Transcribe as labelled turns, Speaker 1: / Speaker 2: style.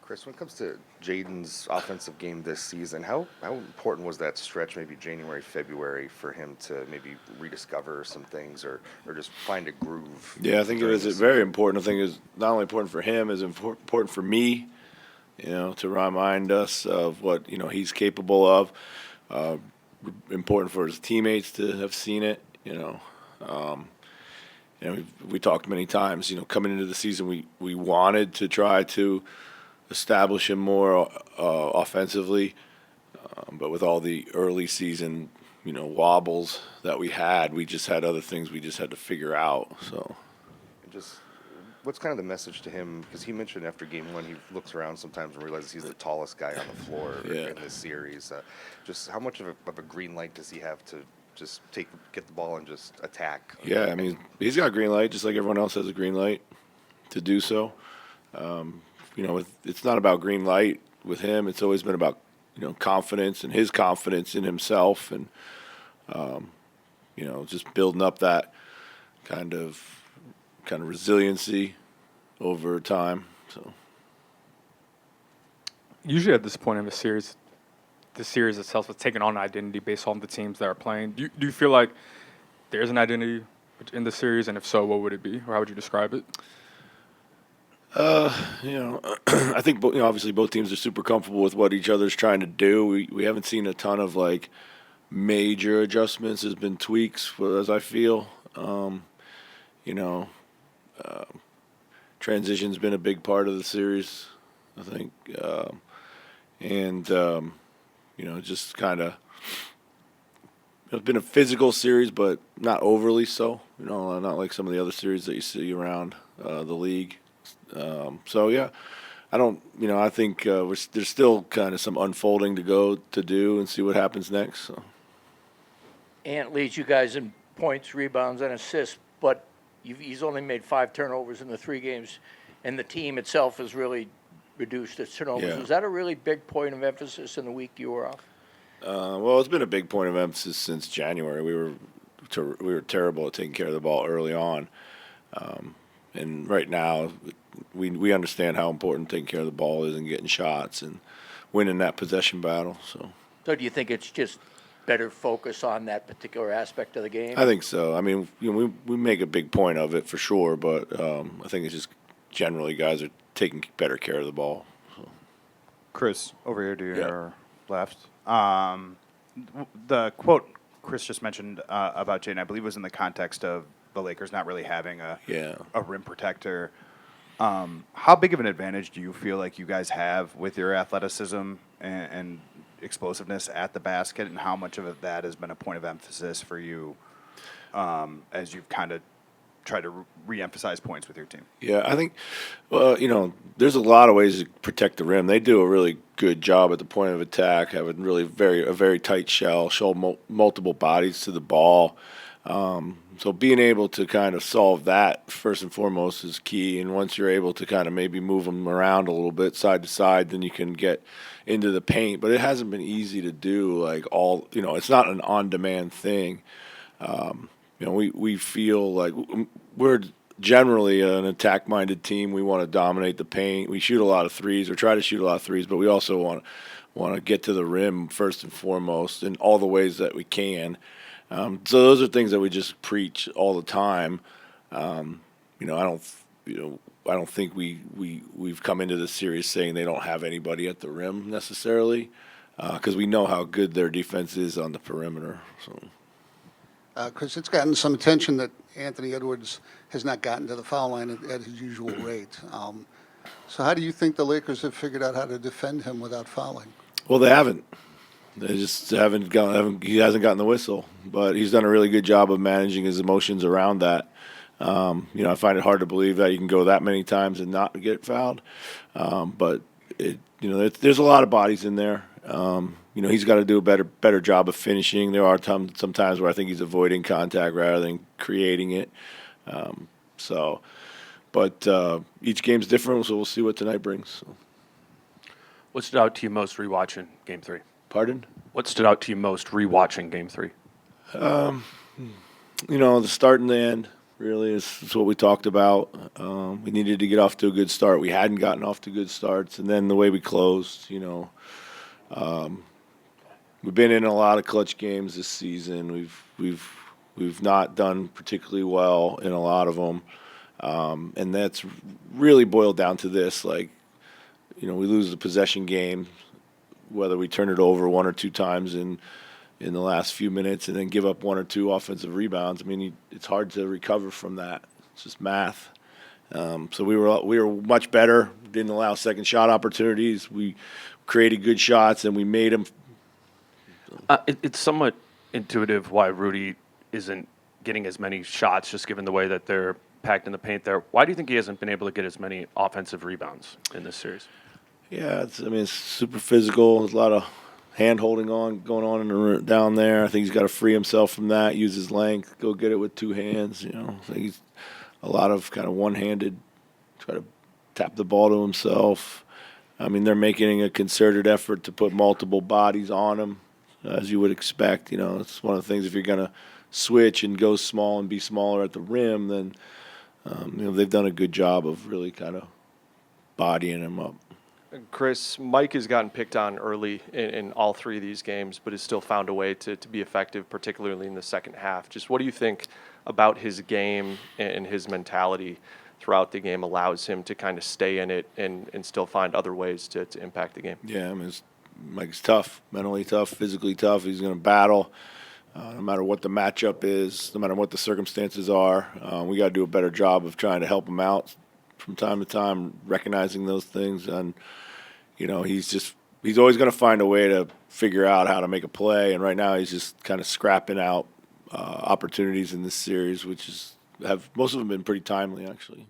Speaker 1: Chris, when it comes to Jaden's offensive game this season, how important was that stretch, maybe January, February, for him to maybe rediscover some things or just find a groove?
Speaker 2: Yeah, I think it was very important. I think it was not only important for him, it's important for me, to remind us of what, he's capable of. Uh, Important for his teammates to have seen it, we talked many times, coming into the season, we wanted to try to establish him more offensively, but with all the early season, wobbles that we had, we just had other things we just had to figure out. So,
Speaker 1: Just what's kind of the message to him? Because he mentioned after game one, he looks around sometimes and realizes he's the tallest guy on the floor
Speaker 2: Yeah.
Speaker 1: in this series. Just how much of a green light does he have to just get the ball and just attack?
Speaker 2: Yeah, I mean, he's got a green light, just like everyone else has a green light to do so. It's not about green light with him. It's always been about, confidence and his confidence in himself and, just building up that kind of resiliency over time. So
Speaker 3: Usually at this point in the series itself is taking on an identity based on the teams that are playing. Do you feel like there's an identity in the series, and if so, what would it be, or how would you describe it?
Speaker 2: I think obviously both teams are super comfortable with what each other's trying to do. We haven't seen a ton of like major adjustments. There's been tweaks, as I feel. Transition's been a big part of the series, I think, just kind of. It's been a physical series, but not overly so. Not like some of the other series that you see around the league. I don't. I think there's still kind of some unfolding to do and see what happens next. So.
Speaker 4: Ant leads you guys in points, rebounds, and assists, but he's only made 5 turnovers in the 3 games, and the team itself has really reduced its turnovers.
Speaker 2: Yeah.
Speaker 4: Was that a really big point of emphasis in the week you were off?
Speaker 2: Well, it's been a big point of emphasis since January. We were terrible at taking care of the ball early on, and right now we understand how important taking care of the ball is and getting shots and winning that possession battle. So
Speaker 4: Do you think it's just better focus on that particular aspect of the game?
Speaker 2: I think so. I mean, we make a big point of it for sure, but I think it's just generally guys are taking better care of the ball. So.
Speaker 5: Chris, over here to your left. The quote Chris just mentioned about Jaden, I believe, was in the context of the Lakers not really having a rim protector. How big of an advantage do you feel like you guys have with your athleticism and explosiveness at the basket, and how much of that has been a point of emphasis for you as you've kind of tried to re-emphasize points with your team?
Speaker 2: Yeah, I think, there's a lot of ways to protect the rim. They do a really good job at the point of attack, having really a very tight shell, show multiple bodies to the ball. So being able to kind of solve that first and foremost is key. And once you're able to kind of maybe move them around a little bit side to side, then you can get into the paint. But it hasn't been easy to do. It's not an on-demand thing. We feel like we're generally an attack-minded team. We want to dominate the paint. We shoot a lot of threes, or try to shoot a lot of threes, but we also want to get to the rim first and foremost in all the ways that we can. So those are things that we just preach all the time. I don't think we've come into this series saying they don't have anybody at the rim necessarily, because we know how good their defense is on the perimeter. So.
Speaker 6: Chris, it's gotten some attention that Anthony Edwards has not gotten to the foul line at his usual rate. So how do you think the Lakers have figured out how to defend him without fouling?
Speaker 2: Well, they haven't. They just he hasn't gotten the whistle, but he's done a really good job of managing his emotions around that. I find it hard to believe that you can go that many times and not get fouled. But there's a lot of bodies in there. He's got to do a better job of finishing. There are sometimes where I think he's avoiding contact rather than creating it. But each game's different, so we'll see what tonight brings. So.
Speaker 7: What stood out to you most rewatching Game 3?
Speaker 2: Pardon?
Speaker 7: What stood out to you most rewatching Game 3?
Speaker 2: The start and the end. really, is what we talked about. We needed to get off to a good start. We hadn't gotten off to good starts. And then the way we closed, we've been in a lot of clutch games this season. We've not done particularly well in a lot of them. And that's really boiled down to this, we lose the possession game, whether we turn it over one or two times in the last few minutes and then give up one or two offensive rebounds. I mean, it's hard to recover from that. It's just math. So we were much better. Didn't allow second shot opportunities. We created good shots and we made them.
Speaker 7: It's somewhat intuitive why Rudy isn't getting as many shots, just given the way that they're packed in the paint there. Why do you think he hasn't been able to get as many offensive rebounds in this series?
Speaker 2: Yeah, it's super physical. There's a lot of hand holding going on down there. I think he's got to free himself from that. Use his length, go get it with two hands. I think he's a lot of kind of one-handed, try to tap the ball to himself. I mean, they're making a concerted effort to put multiple bodies on him, as you would expect. It's one of the things, if you're going to switch and go small and be smaller at the rim, then they've done a good job of really kind of bodying him up.
Speaker 8: Chris, Mike has gotten picked on early in all three of these games, but has still found a way to be effective, particularly in the second half. Just what do you think about his game and his mentality throughout the game allows him to kind of stay in it and still find other ways to impact the game?
Speaker 2: Yeah, I mean, Mike's tough, mentally tough, physically tough. He's going to battle no matter what the matchup is, no matter what the circumstances are. We got to do a better job of trying to help him out from time to time, recognizing those things. And, he's always going to find a way to figure out how to make a play. And right now he's just kind of scrapping out opportunities in this series, which most of them been pretty timely, actually.